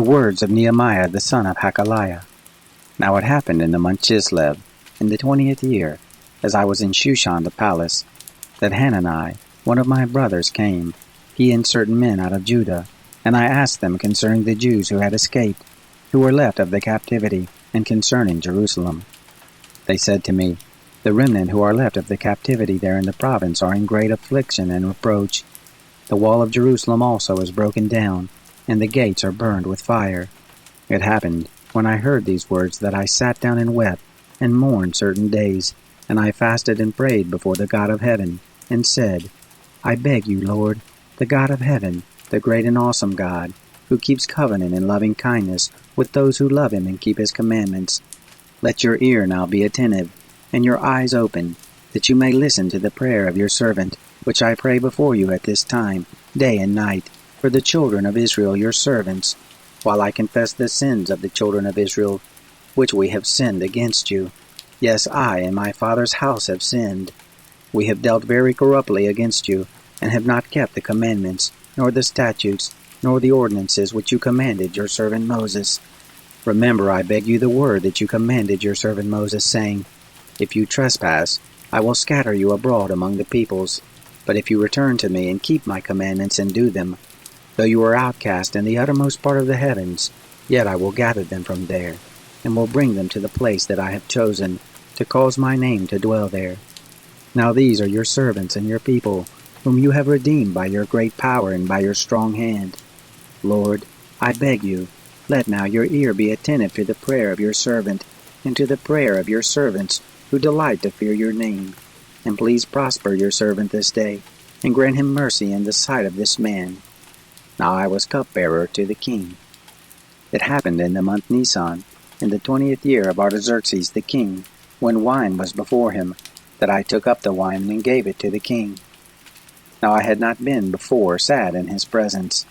The words of Nehemiah the son of Hakaliah. Now it happened in the month Chislev, in the 20th year, as I was in Shushan the palace, that Hanani, one of my brothers, came, he and certain men out of Judah, and I asked them concerning the Jews who had escaped, who were left of the captivity, and concerning Jerusalem. They said to me, The remnant who are left of the captivity there in the province are in great affliction and reproach. The wall of Jerusalem also is broken down, and the gates are burned with fire. It happened, when I heard these words, that I sat down and wept, and mourned certain days, and I fasted and prayed before the God of heaven, and said, I beg you, Lord, the God of heaven, the great and awesome God, who keeps covenant and loving kindness with those who love him and keep his commandments, let your ear now be attentive, and your eyes open, that you may listen to the prayer of your servant, which I pray before you at this time, day and night, for the children of Israel your servants, while I confess the sins of the children of Israel, which we have sinned against you. Yes, I and my father's house have sinned. We have dealt very corruptly against you, and have not kept the commandments, nor the statutes, nor the ordinances which you commanded your servant Moses. Remember, I beg you, the word that you commanded your servant Moses, saying, If you trespass, I will scatter you abroad among the peoples. But if you return to me and keep my commandments and do them, though you are outcast in the uttermost part of the heavens, yet I will gather them from there, and will bring them to the place that I have chosen, to cause my name to dwell there. Now these are your servants and your people, whom you have redeemed by your great power and by your strong hand. Lord, I beg you, let now your ear be attentive to the prayer of your servant, and to the prayer of your servants, who delight to fear your name. And please prosper your servant this day, and grant him mercy in the sight of this man. Now I was cupbearer to the king. It happened in the month Nisan, in the 20th year of Artaxerxes the king, when wine was before him, that I took up the wine and gave it to the king. Now I had not been before sad in his presence.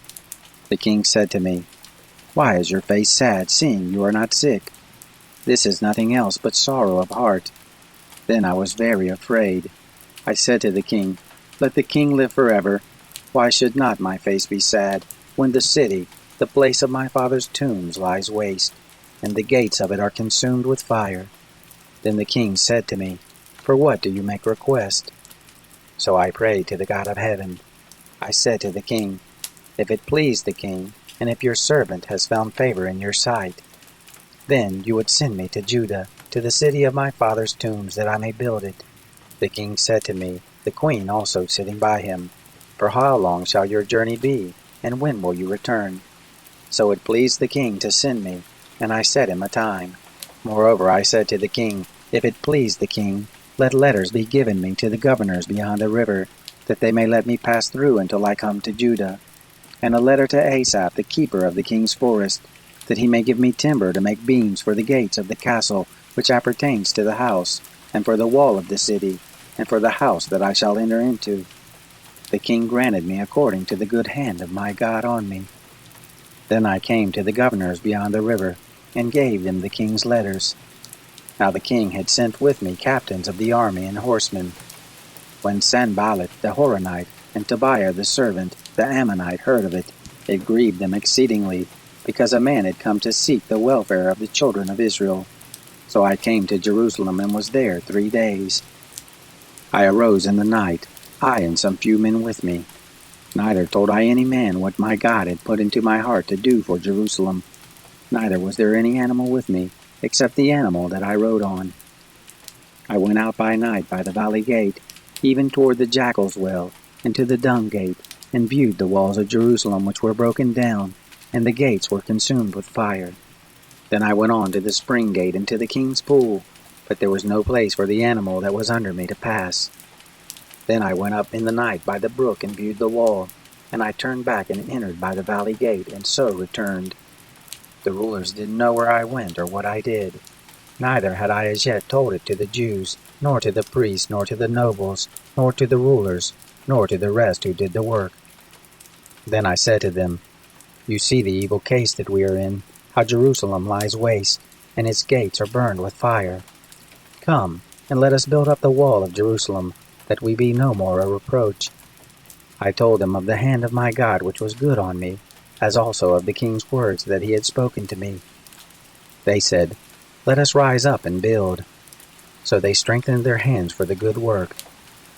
The king said to me, Why is your face sad, seeing you are not sick? This is nothing else but sorrow of heart. Then I was very afraid. I said to the king, Let the king live forever. Why should not my face be sad, when the city, the place of my father's tombs, lies waste, and the gates of it are consumed with fire? Then the king said to me, For what do you make request? So I prayed to the God of heaven. I said to the king, If it please the king, and if your servant has found favor in your sight, then you would send me to Judah, to the city of my father's tombs, that I may build it. The king said to me, the queen also sitting by him, For how long shall your journey be, and when will you return? So it pleased the king to send me, and I set him a time. Moreover, I said to the king, If it please the king, let letters be given me to the governors beyond the river, that they may let me pass through until I come to Judah. And a letter to Asaph, the keeper of the king's forest, that he may give me timber to make beams for the gates of the castle which appertains to the house, and for the wall of the city, and for the house that I shall enter into. The king granted me according to the good hand of my God on me. Then I came to the governors beyond the river, and gave them the king's letters. Now the king had sent with me captains of the army and horsemen. When Sanballat the Horonite, and Tobiah the servant, the Ammonite, heard of it, it grieved them exceedingly, because a man had come to seek the welfare of the children of Israel. So I came to Jerusalem, and was there 3 days. I arose in the night, I and some few men with me. Neither told I any man what my God had put into my heart to do for Jerusalem. Neither was there any animal with me, except the animal that I rode on. I went out by night by the valley gate, even toward the jackal's well, and to the dung gate, and viewed the walls of Jerusalem which were broken down, and the gates were consumed with fire. Then I went on to the spring gate and to the king's pool, but there was no place for the animal that was under me to pass. Then I went up in the night by the brook and viewed the wall, and I turned back and entered by the valley gate, and so returned. The rulers didn't know where I went or what I did. Neither had I as yet told it to the Jews, nor to the priests, nor to the nobles, nor to the rulers, nor to the rest who did the work. Then I said to them, You see the evil case that we are in, how Jerusalem lies waste, and its gates are burned with fire. Come, and let us build up the wall of Jerusalem, that we be no more a reproach. I told them of the hand of my God which was good on me, as also of the king's words that he had spoken to me. They said, "Let us rise up and build." So they strengthened their hands for the good work.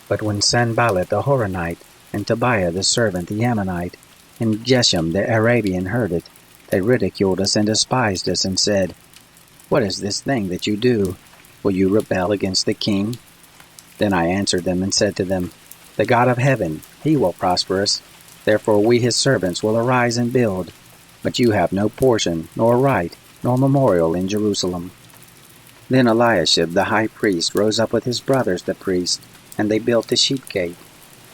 But when Sanballat the Horonite, and Tobiah the servant the Ammonite, and Geshem the Arabian heard it, they ridiculed us and despised us, and said, "What is this thing that you do? Will you rebel against the king?" Then I answered them and said to them, "The God of heaven, he will prosper us. Therefore we his servants will arise and build. But you have no portion, nor right, nor memorial in Jerusalem." Then Eliashib the high priest rose up with his brothers the priests, and they built the sheep gate.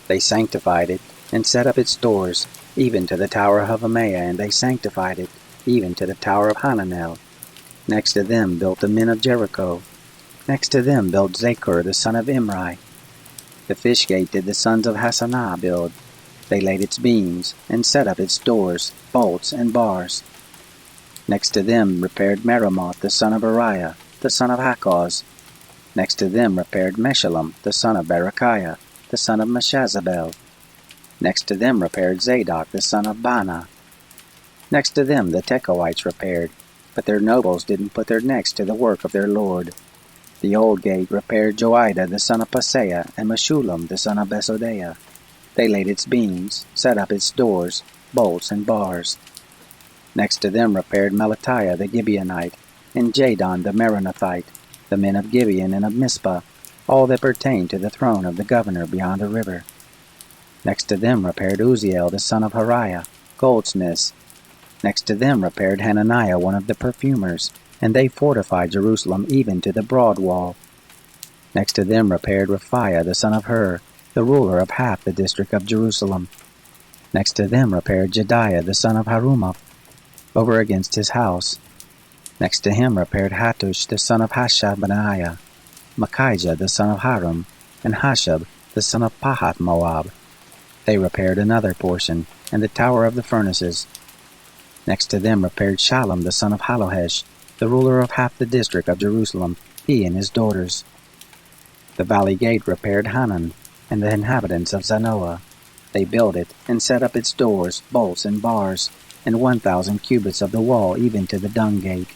They sanctified it, and set up its doors, even to the tower of Hamaiah, and they sanctified it, even to the tower of Hananel. Next to them built the men of Jericho. Next to them built Zakur the son of Imri. The fish gate did the sons of Hassanah build. They laid its beams, and set up its doors, bolts, and bars. Next to them repaired Meremoth the son of Uriah, the son of Hakkoz. Next to them repaired Meshullam the son of Berechiah, the son of Meshazabel. Next to them repaired Zadok the son of Bana. Next to them the Tekoites repaired, but their nobles didn't put their necks to the work of their lord. The old gate repaired Joiada the son of Paseah, and Meshullam the son of Besodeiah. They laid its beams, set up its doors, bolts, and bars. Next to them repaired Melatiah the Gibeonite, and Jadon the Meronothite, the men of Gibeon and of Mizpah, all that pertained to the throne of the governor beyond the river. Next to them repaired Uzziel the son of Hariah, goldsmiths. Next to them repaired Hananiah one of the perfumers, and they fortified Jerusalem even to the broad wall. Next to them repaired Raphiah the son of Hur, the ruler of half the district of Jerusalem. Next to them repaired Jediah the son of Harumaph, over against his house. Next to him repaired Hattush the son of Hashabniah, Machijah the son of Harum, and Hashab the son of Pahath Moab. They repaired another portion, and the tower of the furnaces. Next to them repaired Shallum the son of Halohesh, the ruler of half the district of Jerusalem, he and his daughters. The valley gate repaired Hanan, and the inhabitants of Zanoah. They built it, and set up its doors, bolts, and bars, and 1,000 cubits of the wall, even to the dung gate.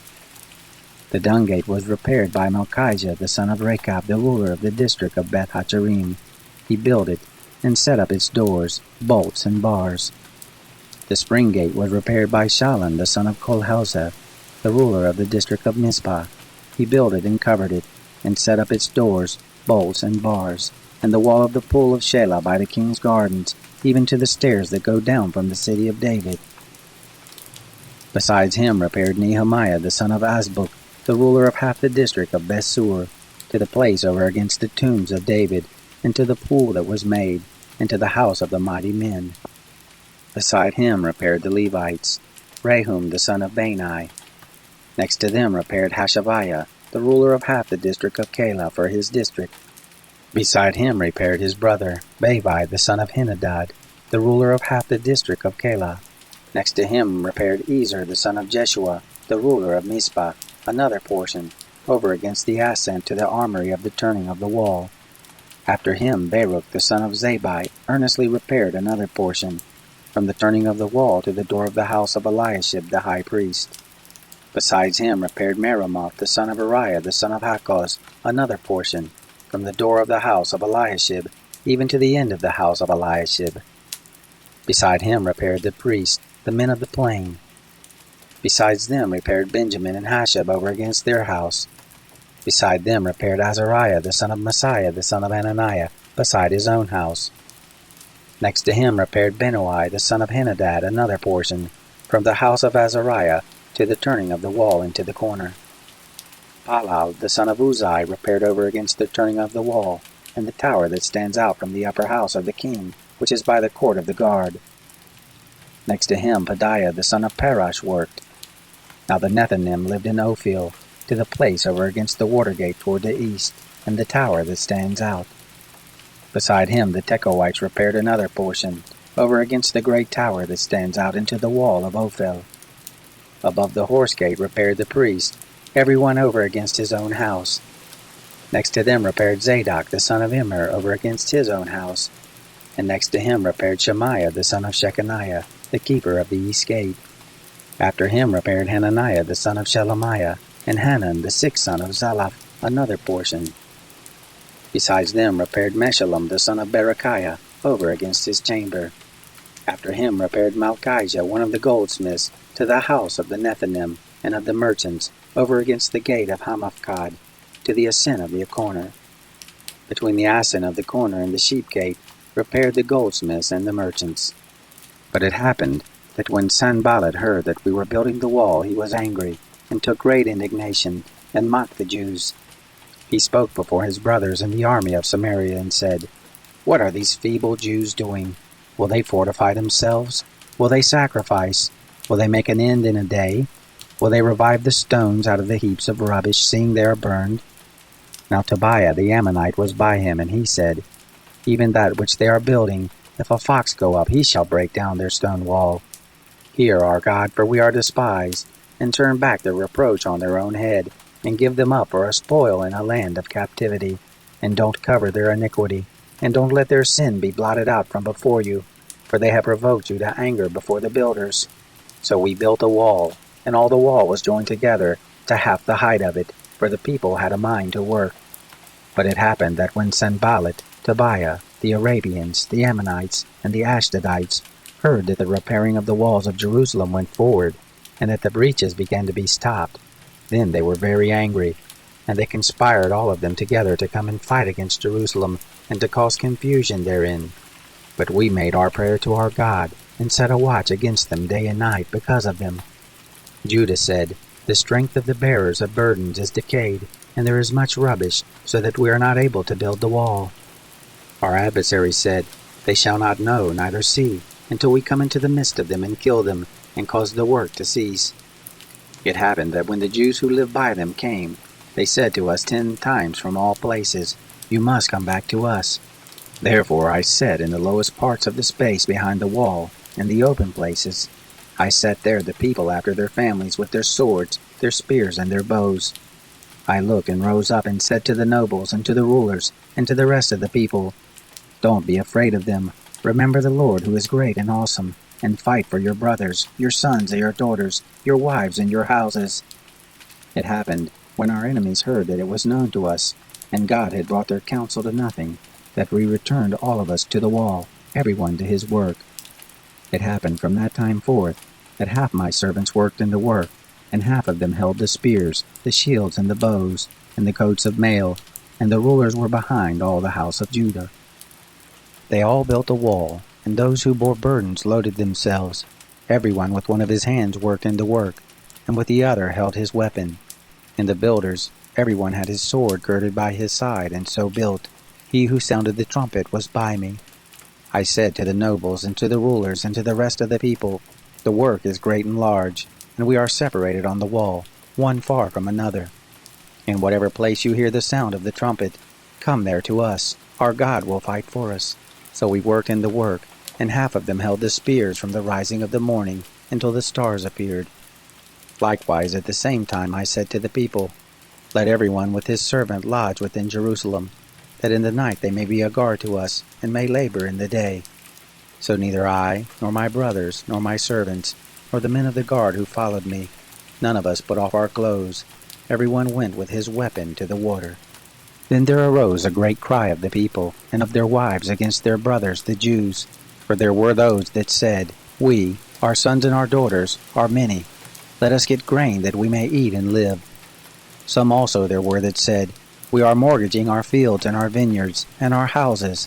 The dung gate was repaired by Malchijah the son of Rechab, the ruler of the district of Beth Hacherim. He built it, and set up its doors, bolts, and bars. The spring gate was repaired by Shallum the son of Kolhoseth, the ruler of the district of Mizpah. He built it and covered it, and set up its doors, bolts, and bars, and the wall of the pool of Shelah by the king's gardens, even to the stairs that go down from the city of David. Besides him repaired Nehemiah the son of Azbuk, the ruler of half the district of Bethsur, to the place over against the tombs of David, and to the pool that was made, and to the house of the mighty men. Beside him repaired the Levites, Rehum the son of Bani. Next to them repaired Hashabiah, the ruler of half the district of Keilah for his district. Beside him repaired his brother, Bavi the son of Henadad, the ruler of half the district of Keilah. Next to him repaired Ezer the son of Jeshua, the ruler of Mizpah, another portion, over against the ascent to the armory of the turning of the wall. After him Baruch the son of Zabai earnestly repaired another portion, from the turning of the wall to the door of the house of Eliashib the high priest. Besides him repaired Meremoth the son of Uriah the son of Hakkoz another portion, from the door of the house of Eliashib even to the end of the house of Eliashib. Beside him repaired the priests, the men of the plain. Besides them repaired Benjamin and Hashab over against their house. Beside them repaired Azariah the son of Messiah the son of Ananiah beside his own house. Next to him repaired Benoi the son of Henadad another portion, from the house of Azariah to the turning of the wall into the corner. Palal the son of Uzai repaired over against the turning of the wall, and the tower that stands out from the upper house of the king, which is by the court of the guard. Next to him Pedaiah the son of Parash worked. Now the Nethinim lived in Ophel, to the place over against the water gate toward the east, and the tower that stands out. Beside him the Tekoites repaired another portion, over against the great tower that stands out into the wall of Ophel. Above the horse gate repaired the priest, every one over against his own house. Next to them repaired Zadok the son of Immer over against his own house. And next to him repaired Shemaiah the son of Shechaniah, the keeper of the east gate. After him repaired Hananiah the son of Shelemiah, and Hanan the sixth son of Zalaph another portion. Besides them repaired Meshullam the son of Berechiah over against his chamber. After him repaired Malchijah one of the goldsmiths to the house of the Nethinim and of the merchants over against the gate of Hamathkad, to the ascent of the corner. Between the ascent of the corner and the sheep gate repaired the goldsmiths and the merchants. But it happened that when Sanballat heard that we were building the wall, he was angry, and took great indignation, and mocked the Jews. He spoke before his brothers in the army of Samaria, and said, What are these feeble Jews doing? Will they fortify themselves? Will they sacrifice? Will they make an end in a day? Will they revive the stones out of the heaps of rubbish, seeing they are burned? Now Tobiah the Ammonite was by him, and he said, Even that which they are building, if a fox go up, he shall break down their stone wall. Hear our God, for we are despised, and turn back their reproach on their own head, and give them up for a spoil in a land of captivity, and don't cover their iniquity, and don't let their sin be blotted out from before you, for they have provoked you to anger before the builders. So we built a wall, and all the wall was joined together to half the height of it, for the people had a mind to work. But it happened that when Sanballat, Tobiah, the Arabians, the Ammonites, and the Ashdodites heard that the repairing of the walls of Jerusalem went forward, and that the breaches began to be stopped, then they were very angry, and they conspired all of them together to come and fight against Jerusalem, and to cause confusion therein. But we made our prayer to our God, and set a watch against them day and night because of them. Judah said, The strength of the bearers of burdens is decayed, and there is much rubbish, so that we are not able to build the wall. Our adversaries said, They shall not know, neither see, until we come into the midst of them and kill them, and cause the work to cease. It happened that when the Jews who lived by them came, they said to us 10 times from all places, You must come back to us. Therefore I sat in the lowest parts of the space behind the wall, in the open places. I set there the people after their families with their swords, their spears, and their bows. I looked and rose up and said to the nobles and to the rulers and to the rest of the people, Don't be afraid of them. Remember the Lord who is great and awesome, and fight for your brothers, your sons and your daughters, your wives and your houses. It happened, when our enemies heard that it was known to us, and God had brought their counsel to nothing, that we returned all of us to the wall, everyone to his work. It happened from that time forth, that half my servants worked in the work, and half of them held the spears, the shields, and the bows, and the coats of mail, and the rulers were behind all the house of Judah. They all built a wall, and those who bore burdens loaded themselves. Everyone with one of his hands worked in the work, and with the other held his weapon. And the builders, everyone had his sword girded by his side, and so built. He who sounded the trumpet was by me. I said to the nobles, and to the rulers, and to the rest of the people, The work is great and large, and we are separated on the wall, one far from another. In whatever place you hear the sound of the trumpet, come there to us. Our God will fight for us. So we worked in the work, and half of them held the spears from the rising of the morning until the stars appeared. Likewise at the same time I said to the people, Let everyone with his servant lodge within Jerusalem, that in the night they may be a guard to us, and may labor in the day. So neither I, nor my brothers, nor my servants, nor the men of the guard who followed me, none of us put off our clothes. Everyone went with his weapon to the water. Then there arose a great cry of the people, and of their wives against their brothers the Jews. For there were those that said, We, our sons and our daughters, are many. Let us get grain that we may eat and live. Some also there were that said, We are mortgaging our fields and our vineyards and our houses.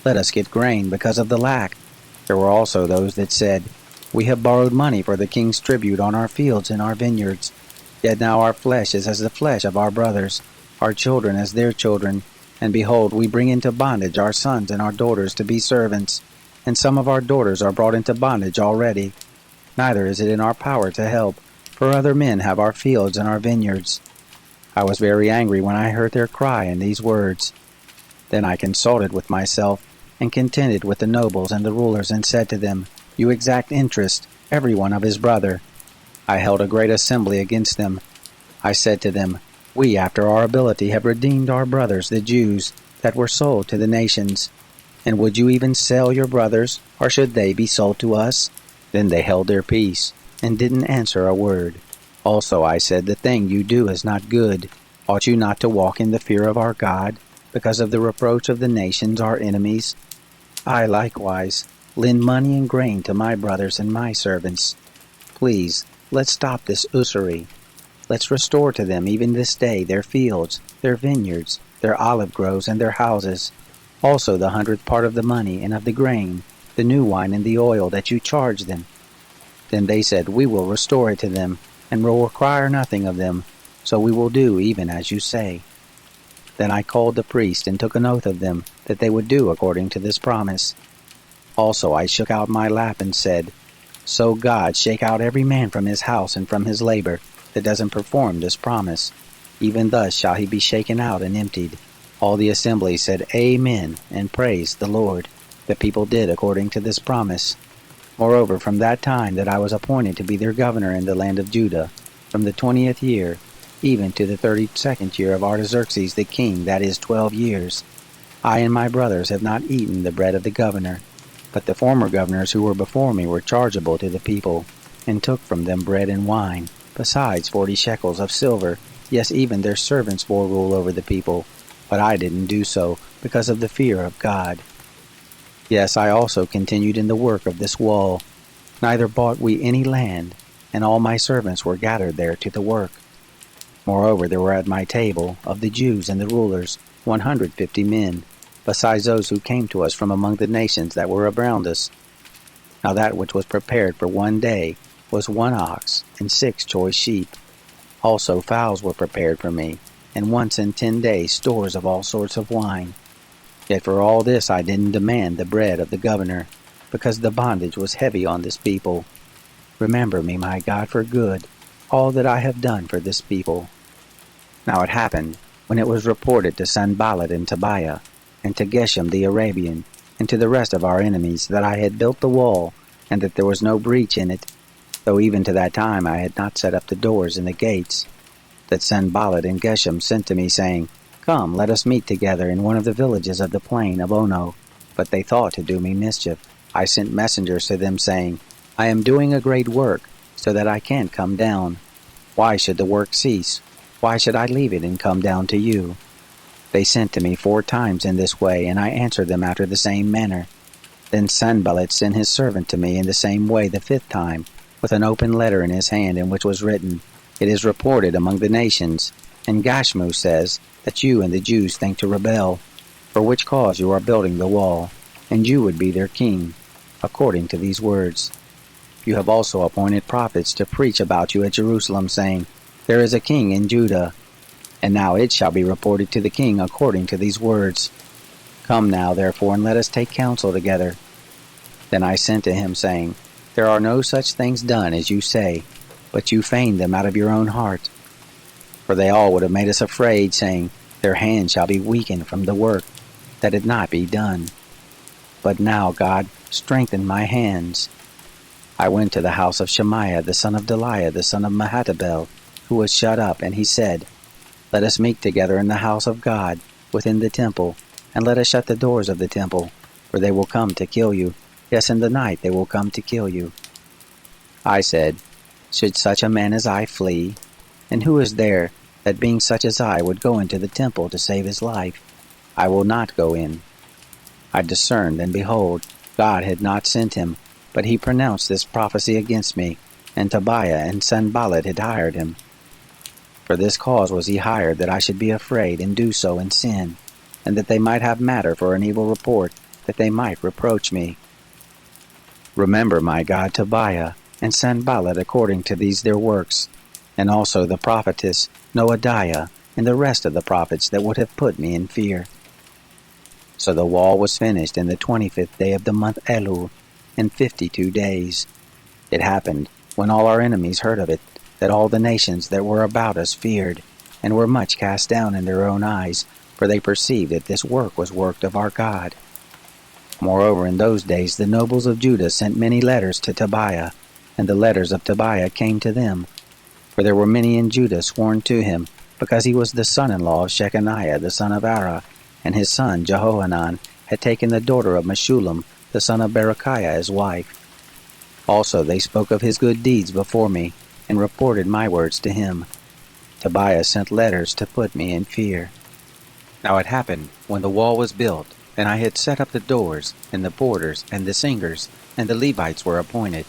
Let us get grain because of the lack. There were also those that said, We have borrowed money for the king's tribute on our fields and our vineyards. Yet now our flesh is as the flesh of our brothers, our children as their children. And behold, we bring into bondage our sons and our daughters to be servants. And some of our daughters are brought into bondage already. Neither is it in our power to help, for other men have our fields and our vineyards. I was very angry when I heard their cry and these words. Then I consulted with myself, and contended with the nobles and the rulers, and said to them, You exact interest, every one of his brother. I held a great assembly against them. I said to them, We after our ability have redeemed our brothers the Jews, that were sold to the nations. And would you even sell your brothers, or should they be sold to us? Then they held their peace, and didn't answer a word. Also I said, the thing you do is not good. Ought you not to walk in the fear of our God, because of the reproach of the nations our enemies? I likewise lend money and grain to my brothers and my servants. Please, let's stop this usury. Let's restore to them even this day their fields, their vineyards, their olive groves, and their houses. Also the 100th part of the money and of the grain, the new wine and the oil that you charge them. Then they said, we will restore it to them, and will require nothing of them. So we will do even as you say. Then I called the priest and took an oath of them, that they would do according to this promise. Also I shook out my lap and said, So God shake out every man from his house and from his labor, that doesn't perform this promise. Even thus shall he be shaken out and emptied. All the assembly said, Amen, and praised the Lord. The people did according to this promise. Moreover, from that time that I was appointed to be their governor in the land of Judah, from the 20th year, even to the 32nd year of Artaxerxes the king, that is 12 years, I and my brothers have not eaten the bread of the governor. But the former governors who were before me were chargeable to the people, and took from them bread and wine, besides 40 shekels of silver. Yes, even their servants bore rule over the people. But I didn't do so, because of the fear of God. Yes, I also continued in the work of this wall. Neither bought we any land, and all my servants were gathered there to the work. Moreover, there were at my table, of the Jews and the rulers, 150 men, besides those who came to us from among the nations that were around us. Now that which was prepared for one day was 1 ox and 6 choice sheep. Also fowls were prepared for me, and once in 10 days stores of all sorts of wine. Yet for all this I didn't demand the bread of the governor, because the bondage was heavy on this people. Remember me, my God, for good, all that I have done for this people. Now it happened, when it was reported to Sanballat and Tobiah, and to Geshem the Arabian, and to the rest of our enemies, that I had built the wall, and that there was no breach in it, though even to that time I had not set up the doors and the gates, that Sanballat and Geshem sent to me, saying, Come, let us meet together in one of the villages of the plain of Ono. But they thought to do me mischief. I sent messengers to them, saying, I am doing a great work, so that I can't come down. Why should the work cease? Why should I leave it and come down to you? They sent to me 4 times in this way, and I answered them after the same manner. Then Sanballat sent his servant to me in the same way the 5th time, with an open letter in his hand, in which was written, It is reported among the nations, and Gashmu says, that you and the Jews think to rebel, for which cause you are building the wall, and you would be their king, according to these words. You have also appointed prophets to preach about you at Jerusalem, saying, There is a king in Judah. And now it shall be reported to the king according to these words. Come now, therefore, and let us take counsel together. Then I sent to him, saying, There are no such things done as you say, but you feign them out of your own heart. For they all would have made us afraid, saying, Their hands shall be weakened from the work, that it not be done. But now, God, strengthen my hands. I went to the house of Shemaiah, the son of Deliah, the son of Mehetabel, who was shut up, and he said, Let us meet together in the house of God, within the temple, and let us shut the doors of the temple, for they will come to kill you. Yes, in the night they will come to kill you. I said, Should such a man as I flee? And who is there that being such as I would go into the temple to save his life? I will not go in. I discerned, and behold, God had not sent him, but he pronounced this prophecy against me, and Tobiah and Sanballat had hired him. For this cause was he hired, that I should be afraid and do so in sin, and that they might have matter for an evil report, that they might reproach me. Remember, my God, Tobiah and Sanballat according to these their works, and also the prophetess Noadiah, and the rest of the prophets that would have put me in fear. So the wall was finished in the 25th day of the month Elul, in 52 days. It happened, when all our enemies heard of it, that all the nations that were about us feared, and were much cast down in their own eyes, for they perceived that this work was worked of our God. Moreover, in those days the nobles of Judah sent many letters to Tobiah, and the letters of Tobiah came to them. For there were many in Judah sworn to him, because he was the son-in-law of Shechaniah the son of Ara, and his son Jehohanan had taken the daughter of Meshullam the son of Berechiah as wife. Also they spoke of his good deeds before me, and reported my words to him. Tobiah sent letters to put me in fear. Now it happened, when the wall was built, and I had set up the doors, and the porters, and the singers, and the Levites were appointed,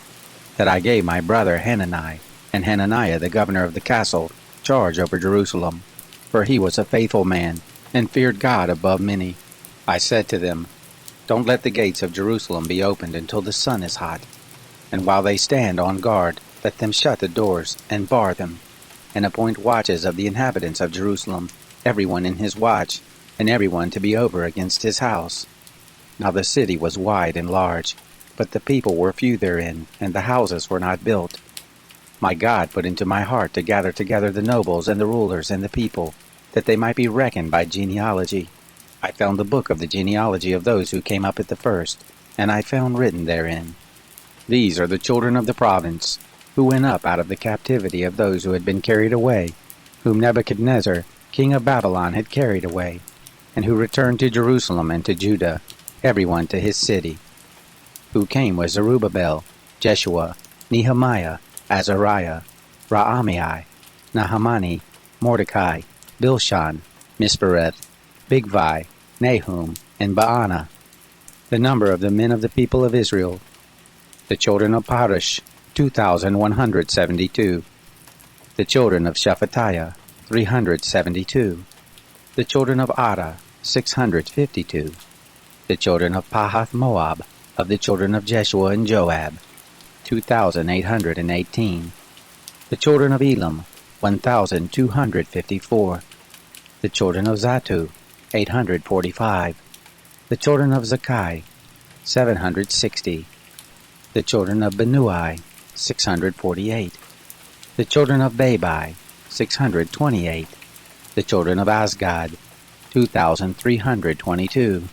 that I gave my brother Hanani, and Hananiah the governor of the castle, charge over Jerusalem, for he was a faithful man, and feared God above many. I said to them, Don't let the gates of Jerusalem be opened until the sun is hot, and while they stand on guard, let them shut the doors, and bar them, and appoint watches of the inhabitants of Jerusalem, everyone in his watch, and everyone to be over against his house. Now the city was wide and large, but the people were few therein, and the houses were not built. My God put into my heart to gather together the nobles and the rulers and the people, that they might be reckoned by genealogy. I found the book of the genealogy of those who came up at the first, and I found written therein, These are the children of the province, who went up out of the captivity of those who had been carried away, whom Nebuchadnezzar, king of Babylon, had carried away, and who returned to Jerusalem and to Judah, everyone to his city. Who came was Zerubbabel, Jeshua, Nehemiah, Azariah, Raamiah, Nahamani, Mordecai, Bilshan, Mispereth, Bigvai, Nahum, and Baana. The number of the men of the people of Israel, the children of Parosh, 2,172. The children of Shephatiah, 372. The children of Ada, 652. The children of Pahath Moab, of the children of Jeshua and Joab, 2,818. The children of Elam, 1,254. The children of Zatu, 845. The children of Zakai, 760. The children of Benui, 648. The children of Babai, 628. The children of Asgad, 2,322.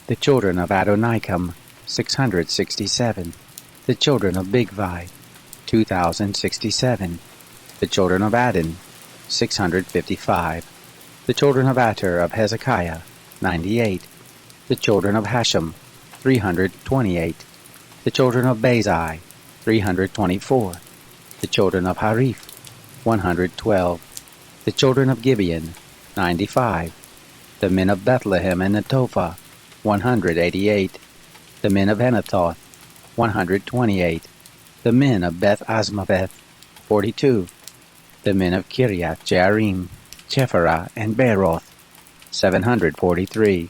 The children of Adonikam, 667. The children of Bigvai, 2,067. The children of Adin, 655. The children of Ater of Hezekiah, 98. The children of Hashem, 328. The children of Bazai, 324. The children of Hariph, 112. The children of Gibeon, 95. The men of Bethlehem and Netophah, 188. The men of Anathoth, 128. The men of Beth Asmaveth, 42. The men of Kiriath Jearim, Chephirah, and Beeroth, 743.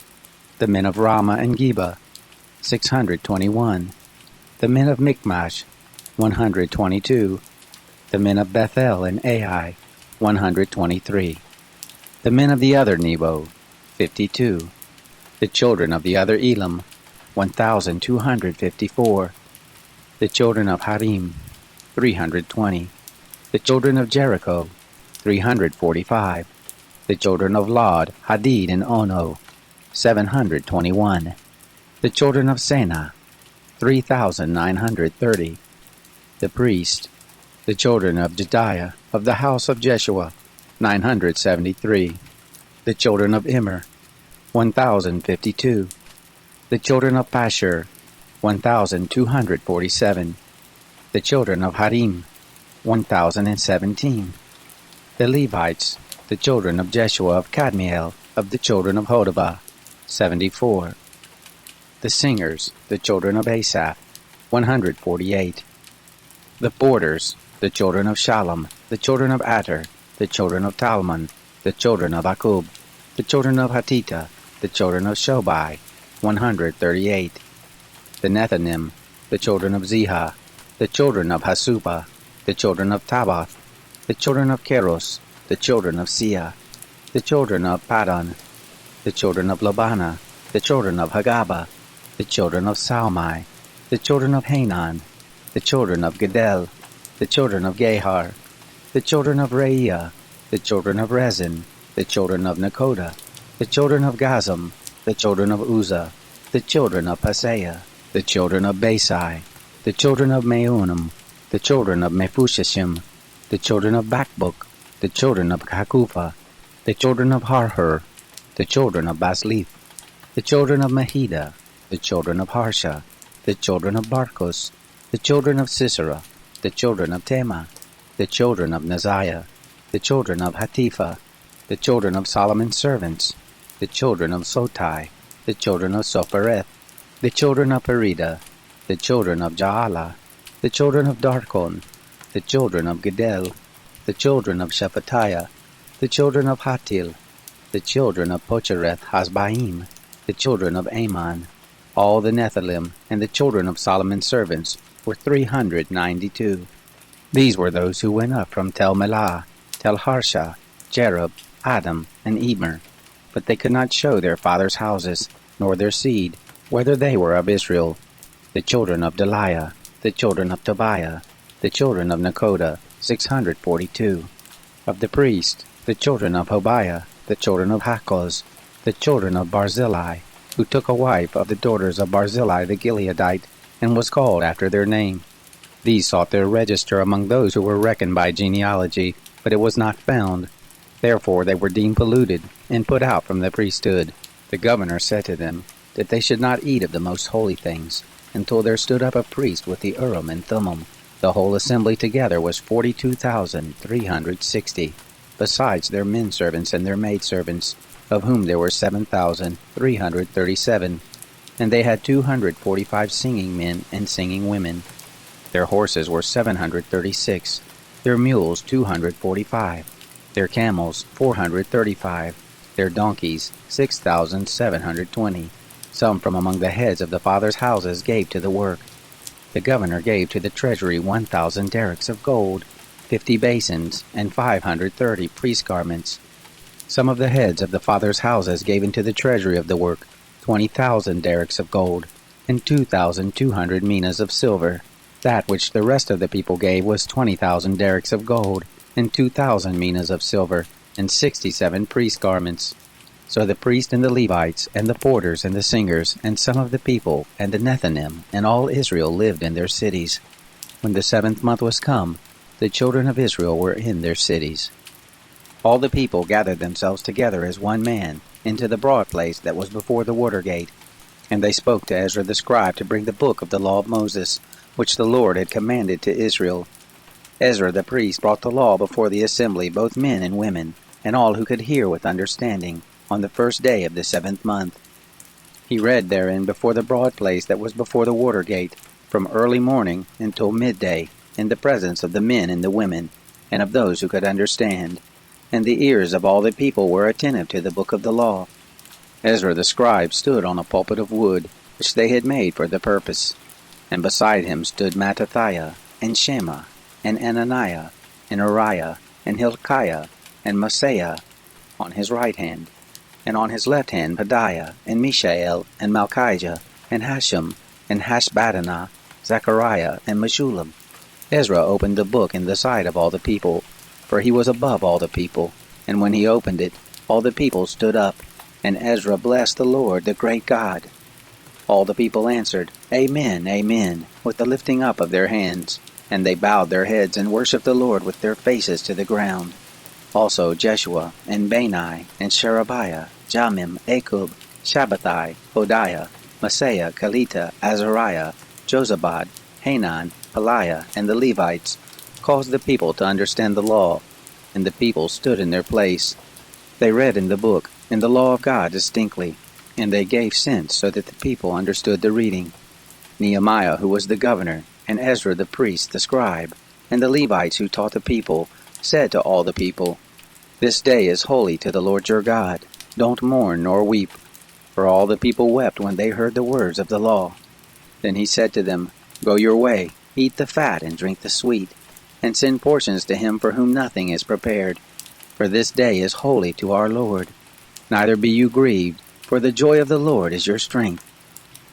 The men of Ramah and Geba, 621. The men of Michmash, 122. The men of Bethel and Ai, 123. The men of the other Nebo, 52. The children of the other Elam, 1,254. The children of Harim, 320. The children of Jericho, 345. The children of Lod, Hadid, and Ono, 721. The children of Sena, 3,930. The priest, the children of Jediah, of the house of Jeshua, 973. The children of Immer, 1,052. The children of Pashur, 1,247. The children of Harim, 1,017. The Levites, the children of Jeshua of Kadmiel, of the children of Hodavah, 74. The singers, the children of Asaph, 148. The porters, the children of Shalom, the children of Ater, the children of Talmon, the children of Akub, the children of Hatita, the children of Shobai, 138. The Nethanim, the children of Ziha, the children of Hasupa, the children of Tabath, the children of Keros, the children of Sia, the children of Padon, the children of Labana, the children of Hagaba, the children of Salmai, the children of Hanan, the children of Gedel, the children of Gehar, the children of Reaiah, the children of Rezin, the children of Nekoda, the children of Gazam, the children of Uzzah, the children of Paseah, the children of Basai, the children of Meunim, the children of Mephushashim, the children of Bakbuk, the children of Hakupha, the children of Harhur, the children of Baslith, the children of Mahida, the children of Harsha, the children of Barkos, the children of Sisera, the children of Tema, the children of Neziah, the children of Hatipha, the children of Solomon's servants, the children of Sotai, the children of Sophereth, the children of Perida, the children of Jaala, the children of Darkon, the children of Gedel, the children of Shephatiah, the children of Hatil, the children of Pochereth Hasbaim, the children of Ammon. All the Nephilim and the children of Solomon's servants were 392. These were those who went up from Tel Melah, Tel Harsha, Jerub, Adam, and Eber, but they could not show their fathers' houses, nor their seed, whether they were of Israel. The children of Deliah, the children of Tobiah, the children of Nekoda, 642. Of the priest, the children of Hobiah, the children of Hakkoz, the children of Barzillai, who took a wife of the daughters of Barzillai the Gileadite, and was called after their name. These sought their register among those who were reckoned by genealogy, but it was not found. Therefore they were deemed polluted, and put out from the priesthood. The governor said to them that they should not eat of the most holy things, until there stood up a priest with the Urim and Thummim. The whole assembly together was 42,360, besides their men servants and their maid servants, of whom there were 7,337, and they had 245 singing men and singing women. Their horses were 736, their mules 245, their camels 435, their donkeys 6,720. Some from among the heads of the fathers' houses gave to the work. The governor gave to the treasury 1,000 derricks of gold, 50 basins, and 530 priest garments. Some of the heads of the fathers' houses gave into the treasury of the work 20,000 derricks of gold, and 2,200 minas of silver. That which the rest of the people gave was 20,000 derricks of gold, and 2,000 minas of silver, and 67 priest garments. So the priests and the Levites, and the porters and the singers, and some of the people, and the Nethinim, and all Israel lived in their cities. When the 7th month was come, the children of Israel were in their cities. All the people gathered themselves together as one man, into the broad place that was before the water gate. And they spoke to Ezra the scribe to bring the book of the law of Moses, which the Lord had commanded to Israel. Ezra the priest brought the law before the assembly, both men and women, and all who could hear with understanding, on the 1st day of the 7th month. He read therein before the broad place that was before the water gate, from early morning until midday, in the presence of the men and the women, and of those who could understand. And the ears of all the people were attentive to the book of the law. Ezra the scribe stood on a pulpit of wood, which they had made for the purpose. And beside him stood Mattathiah, and Shema, and Ananiah, and Uriah, and Hilkiah, and Maaseiah, on his right hand, and on his left hand Pedaiah, and Mishael, and Malchijah, and Hashem, and Hashbaddanah, Zechariah, and Meshullam. Ezra opened the book in the sight of all the people, for he was above all the people. And when he opened it, all the people stood up, and Ezra blessed the Lord, the great God. All the people answered, Amen, Amen, with the lifting up of their hands. And they bowed their heads and worshipped the Lord with their faces to the ground. Also Jeshua, and Bani, and Sherebiah, Jamim, Akub, Shabbatai, Hodiah, Maaseiah, Kelita, Azariah, Jozabad, Hanan, Peliah, and the Levites, caused the people to understand the law, and the people stood in their place. They read in the book, in the law of God distinctly, and they gave sense so that the people understood the reading. Nehemiah, who was the governor, and Ezra the priest, the scribe, and the Levites who taught the people, said to all the people, This day is holy to the Lord your God. Don't mourn nor weep. For all the people wept when they heard the words of the law. Then he said to them, Go your way, eat the fat and drink the sweet, and send portions to him for whom nothing is prepared. For this day is holy to our Lord. Neither be you grieved, for the joy of the Lord is your strength.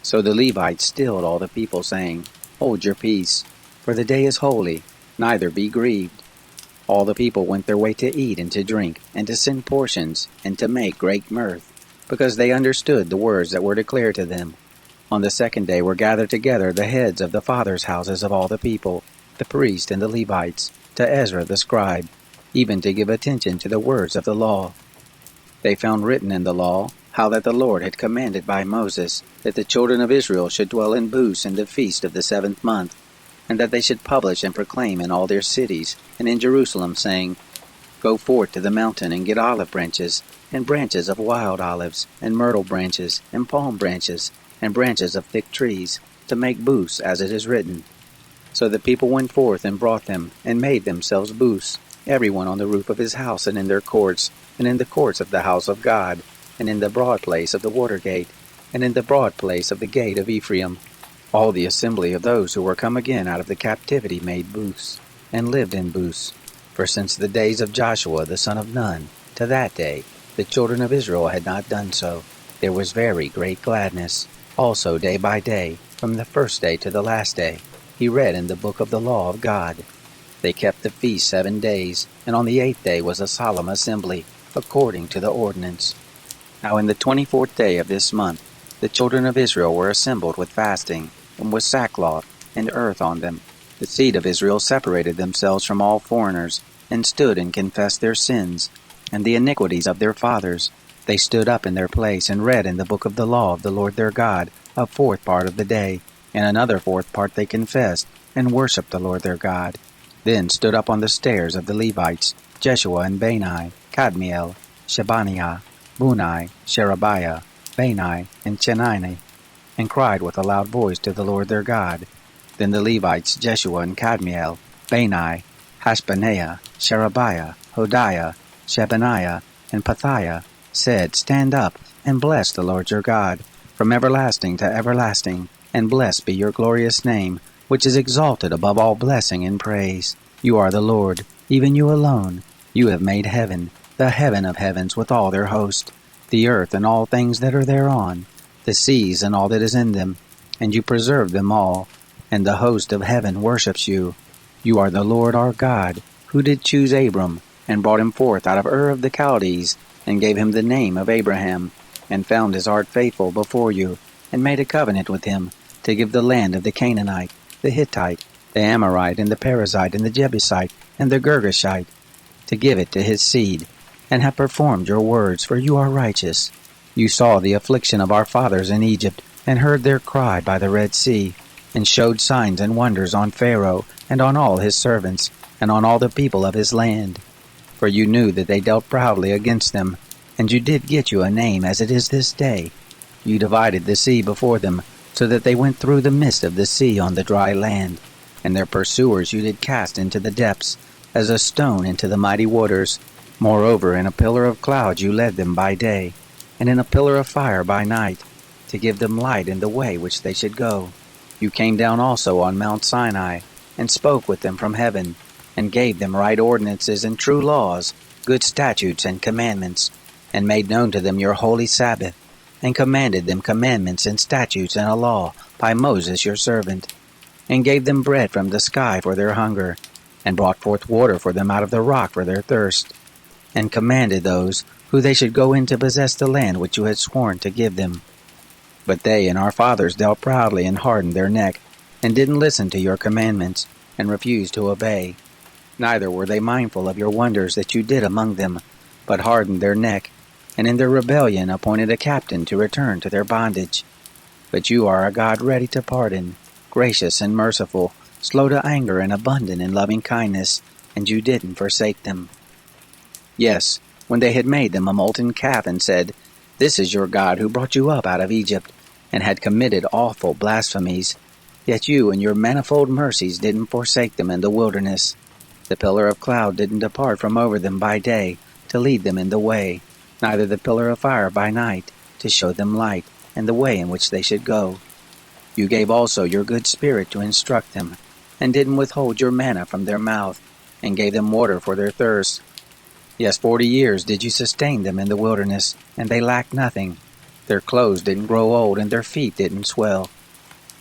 So the Levites stilled all the people, saying, Hold your peace, for the day is holy, neither be grieved. All the people went their way to eat and to drink, and to send portions, and to make great mirth, because they understood the words that were declared to them. On the 2nd day were gathered together the heads of the fathers' houses of all the people, the priests and the Levites, to Ezra the scribe, even to give attention to the words of the law. They found written in the law how that the Lord had commanded by Moses that the children of Israel should dwell in booths in the feast of the 7th month, and that they should publish and proclaim in all their cities, and in Jerusalem, saying, Go forth to the mountain, and get olive branches, and branches of wild olives, and myrtle branches, and palm branches, and branches of thick trees, to make booths, as it is written. So the people went forth and brought them, and made themselves booths, every one on the roof of his house, and in their courts, and in the courts of the house of God, and in the broad place of the water gate, and in the broad place of the gate of Ephraim. All the assembly of those who were come again out of the captivity made booths, and lived in booths. For since the days of Joshua the son of Nun, to that day, the children of Israel had not done so. There was very great gladness. Also day by day, from the first day to the last day, he read in the book of the law of God. They kept the feast 7 days, and on the 8th day was a solemn assembly, according to the ordinance. Now in the 24th day of this month, the children of Israel were assembled with fasting, and with sackcloth and earth on them. The seed of Israel separated themselves from all foreigners, and stood and confessed their sins, and the iniquities of their fathers. They stood up in their place, and read in the book of the law of the Lord their God a 4th part of the day, and another 4th part they confessed, and worshipped the Lord their God. Then stood up on the stairs of the Levites, Jeshua and Bani, Kadmiel, Shebaniah, Bunai, Sherebiah, Bani, and Chenani, and cried with a loud voice to the Lord their God. Then the Levites, Jeshua and Kadmiel, Bani, Hashbaniah, Sherebiah, Hodiah, Shebaniah, and Pethiah, said, Stand up, and bless the Lord your God, from everlasting to everlasting, and blessed be your glorious name, which is exalted above all blessing and praise. You are the Lord, even you alone. You have made heaven, the heaven of heavens with all their host, the earth and all things that are thereon, the seas and all that is in them, and you preserve them all, and the host of heaven worships you. You are the Lord our God, who did choose Abram, and brought him forth out of Ur of the Chaldees, and gave him the name of Abraham, and found his heart faithful before you, and made a covenant with him, to give the land of the Canaanite, the Hittite, the Amorite, and the Perizzite, and the Jebusite, and the Girgashite, to give it to his seed, and have performed your words, for you are righteous. You saw the affliction of our fathers in Egypt, and heard their cry by the Red Sea, and showed signs and wonders on Pharaoh, and on all his servants, and on all the people of his land. For you knew that they dealt proudly against them, and you did get you a name as it is this day. You divided the sea before them, so that they went through the midst of the sea on the dry land, and their pursuers you did cast into the depths, as a stone into the mighty waters. Moreover, in a pillar of cloud you led them by day, and in a pillar of fire by night, to give them light in the way which they should go. You came down also on Mount Sinai, and spoke with them from heaven, and gave them right ordinances and true laws, good statutes and commandments, and made known to them your holy Sabbath, and commanded them commandments and statutes and a law by Moses your servant, and gave them bread from the sky for their hunger, and brought forth water for them out of the rock for their thirst, and commanded those who they should go in to possess the land which you had sworn to give them. But they and our fathers dealt proudly and hardened their neck, and didn't listen to your commandments, and refused to obey. Neither were they mindful of your wonders that you did among them, but hardened their neck, and in their rebellion appointed a captain to return to their bondage. But you are a God ready to pardon, gracious and merciful, slow to anger and abundant in loving kindness, and you didn't forsake them. Yes, when they had made them a molten calf and said, This is your God who brought you up out of Egypt, and had committed awful blasphemies, yet you in your manifold mercies didn't forsake them in the wilderness. The pillar of cloud didn't depart from over them by day, to lead them in the way, neither the pillar of fire by night, to show them light, and the way in which they should go. You gave also your good spirit to instruct them, and didn't withhold your manna from their mouth, and gave them water for their thirst. Yes, 40 years did you sustain them in the wilderness, and they lacked nothing. Their clothes didn't grow old, and their feet didn't swell.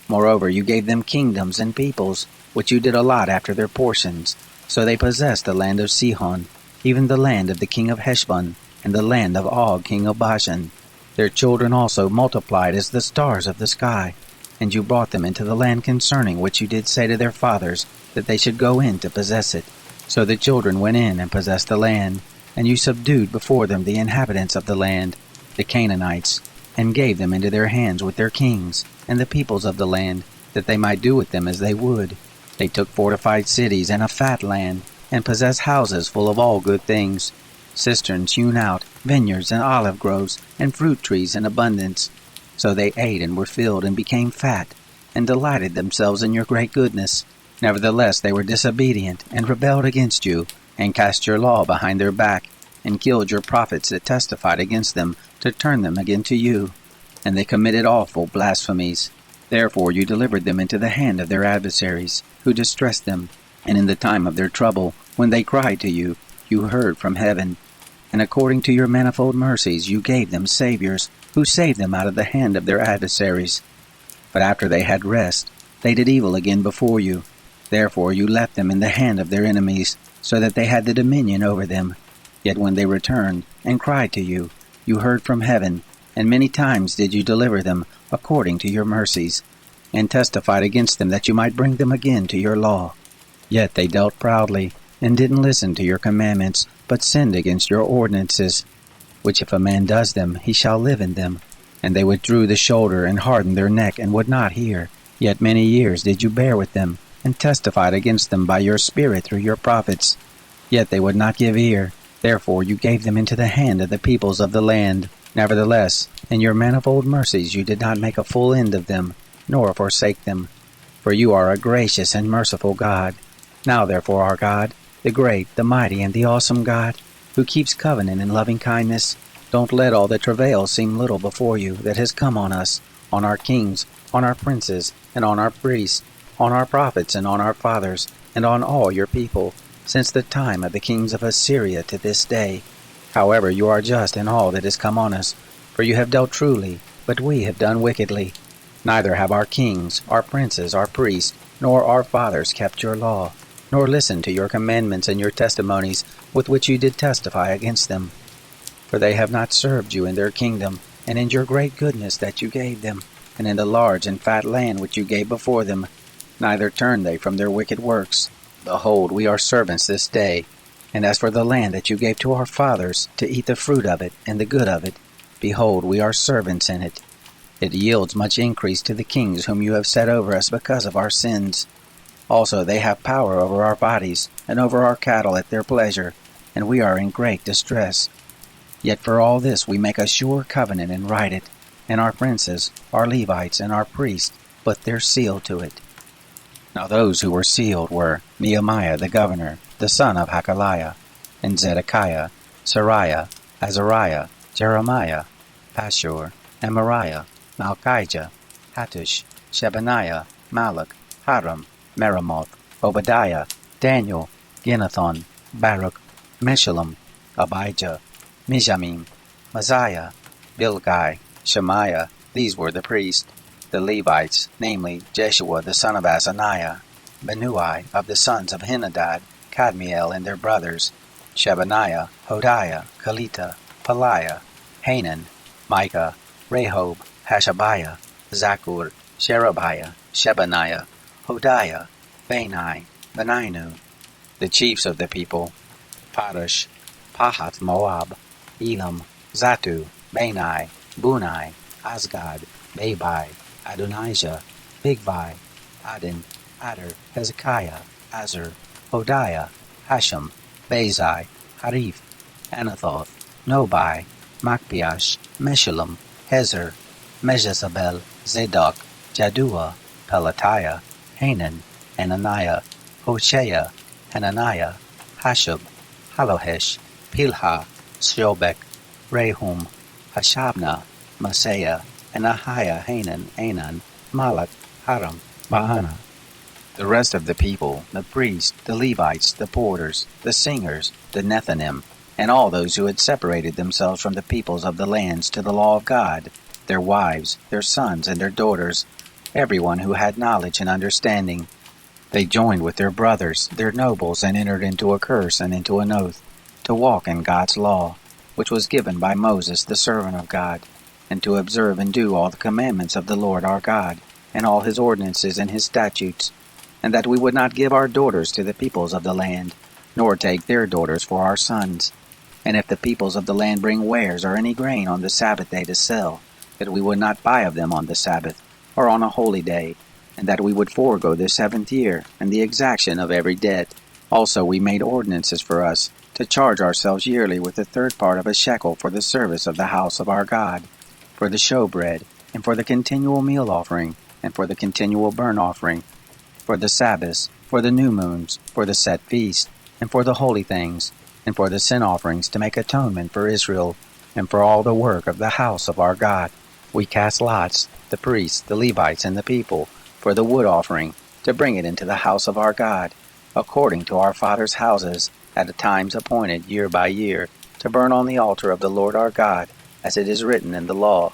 Moreover, you gave them kingdoms and peoples, which you did allot after their portions. So they possessed the land of Sihon, even the land of the king of Heshbon, and the land of Og king of Bashan. Their children also multiplied as the stars of the sky, and you brought them into the land concerning which you did say to their fathers that they should go in to possess it. So the children went in and possessed the land, and you subdued before them the inhabitants of the land, the Canaanites, and gave them into their hands with their kings, and the peoples of the land, that they might do with them as they would. They took fortified cities and a fat land, and possessed houses full of all good things, cisterns hewn out, vineyards and olive groves, and fruit trees in abundance. So they ate and were filled and became fat, and delighted themselves in your great goodness. Nevertheless they were disobedient, and rebelled against you, and cast your law behind their back, and killed your prophets that testified against them, to turn them again to you. And they committed awful blasphemies. Therefore you delivered them into the hand of their adversaries, who distressed them. And in the time of their trouble, when they cried to you, you heard from heaven. And according to your manifold mercies you gave them saviors, who saved them out of the hand of their adversaries. But after they had rest, they did evil again before you. Therefore you left them in the hand of their enemies, so that they had the dominion over them. Yet when they returned, and cried to you, you heard from heaven, and many times did you deliver them, according to your mercies, and testified against them that you might bring them again to your law. Yet they dealt proudly, and didn't listen to your commandments, but sinned against your ordinances, which if a man does them, he shall live in them. And they withdrew the shoulder, and hardened their neck, and would not hear. Yet many years did you bear with them, and testified against them by your Spirit through your prophets. Yet they would not give ear. Therefore you gave them into the hand of the peoples of the land. Nevertheless, in your manifold mercies you did not make a full end of them, nor forsake them. For you are a gracious and merciful God. Now therefore, our God, the great, the mighty, and the awesome God, who keeps covenant and loving kindness, don't let all the travail seem little before you that has come on us, on our kings, on our princes, and on our priests, on our prophets, and on our fathers, and on all your people, since the time of the kings of Assyria to this day. However, you are just in all that has come on us, for you have dealt truly, but we have done wickedly. Neither have our kings, our princes, our priests, nor our fathers kept your law, nor listened to your commandments and your testimonies with which you did testify against them. For they have not served you in their kingdom, and in your great goodness that you gave them, and in the large and fat land which you gave before them. Neither turned they from their wicked works. Behold, we are servants this day. And as for the land that you gave to our fathers, to eat the fruit of it and the good of it, behold, we are servants in it. It yields much increase to the kings whom you have set over us because of our sins. Also they have power over our bodies, and over our cattle at their pleasure, and we are in great distress. Yet for all this we make a sure covenant and write it, and our princes, our Levites, and our priests put their seal to it. Now those who were sealed were Nehemiah the governor, the son of Hakaliah, and Zedekiah, Sariah, Azariah, Jeremiah, Pashur, Amariah, Malchijah, Hattush, Shebaniah, Malach, Haram, Meremoth, Obadiah, Daniel, Ginnethon, Baruch, Meshullam, Abijah, Mijamim, Messiah, Bilgai, Shemaiah. These were the priests. The Levites, namely Jeshua the son of Azaniah, Benui of the sons of Henadad, Kadmiel and their brothers, Shebaniah, Hodiah, Kelita, Peliah, Hanan, Micah, Rehob, Hashabiah, Zakur, Sherebiah, Shebaniah, Hodiah, Bani, Beninu. The chiefs of the people, Parush, Pahath Moab, Elam, Zatu, Bani, Bunai, Asgad, Babai, Adonijah, Bigvai, Adin, Adar, Hezekiah, Azur, Hodiah, Hashem, Bazai, Harif, Anathoth, Nobai, Macpiash, Meshullam, Hezer, Mejezabel, Zadok, Jaddua, Pelatiah, Hanan, Ananiah, Hoshea, Hananiah, Hashub, Halohesh, Pilha, Shobek, Rehum, Hashabna, Maaseiah, and Ahiah, Hanan, Anan, Malach, Haram, Baana. The rest of the people, the priests, the Levites, the porters, the singers, the Nethinim, and all those who had separated themselves from the peoples of the lands to the law of God, their wives, their sons, and their daughters, everyone who had knowledge and understanding. They joined with their brothers, their nobles, and entered into a curse and into an oath, to walk in God's law, which was given by Moses the servant of God, and to observe and do all the commandments of the Lord our God, and all his ordinances and his statutes, and that we would not give our daughters to the peoples of the land, nor take their daughters for our sons. And if the peoples of the land bring wares or any grain on the Sabbath day to sell, that we would not buy of them on the Sabbath, or on a holy day, and that we would forego the 7th year, and the exaction of every debt. Also we made ordinances for us, to charge ourselves yearly with the 3rd part of a shekel for the service of the house of our God, for the showbread, and for the continual meal offering, and for the continual burnt offering, for the Sabbaths, for the new moons, for the set feasts, and for the holy things, and for the sin offerings, to make atonement for Israel, and for all the work of the house of our God. We cast lots, the priests, the Levites, and the people, for the wood offering, to bring it into the house of our God, according to our fathers' houses, at the times appointed year by year, to burn on the altar of the Lord our God, as it is written in the law,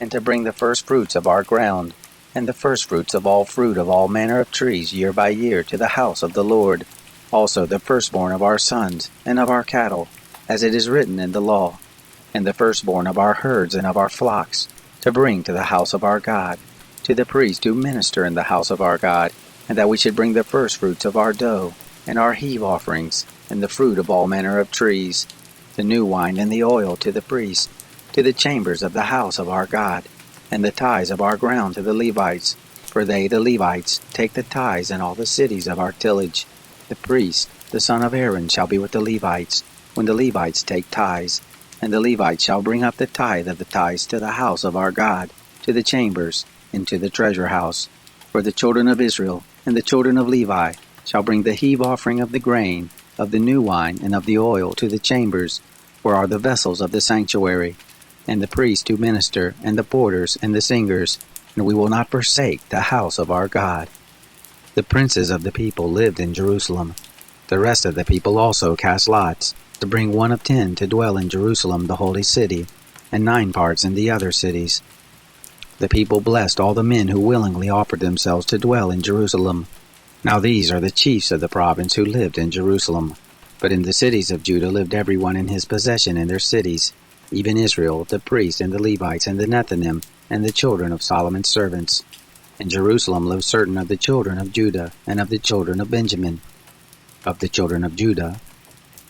and to bring the first fruits of our ground, and the first fruits of all fruit of all manner of trees year by year to the house of the Lord, also the firstborn of our sons, and of our cattle, as it is written in the law, and the firstborn of our herds and of our flocks, to bring to the house of our God, to the priest who minister in the house of our God, and that we should bring the firstfruits of our dough, and our heave offerings, and the fruit of all manner of trees, the new wine and the oil to the priest, to the chambers of the house of our God, and the tithes of our ground to the Levites, for they, the Levites, take the tithes in all the cities of our tillage. The priest, the son of Aaron, shall be with the Levites, when the Levites take tithes, and the Levites shall bring up the tithe of the tithes to the house of our God, to the chambers, and to the treasure house. For the children of Israel, and the children of Levi, shall bring the heave offering of the grain, of the new wine, and of the oil to the chambers, where are the vessels of the sanctuary, and the priests who minister, and the porters, and the singers, and we will not forsake the house of our God. The princes of the people lived in Jerusalem. The rest of the people also cast lots, to bring 1 of 10 to dwell in Jerusalem the holy city, and 9 parts in the other cities. The people blessed all the men who willingly offered themselves to dwell in Jerusalem. Now these are the chiefs of the province who lived in Jerusalem. But in the cities of Judah lived everyone in his possession in their cities, even Israel, the priests, and the Levites, and the Nethinim, and the children of Solomon's servants. In Jerusalem lived certain of the children of Judah, and of the children of Benjamin. Of the children of Judah,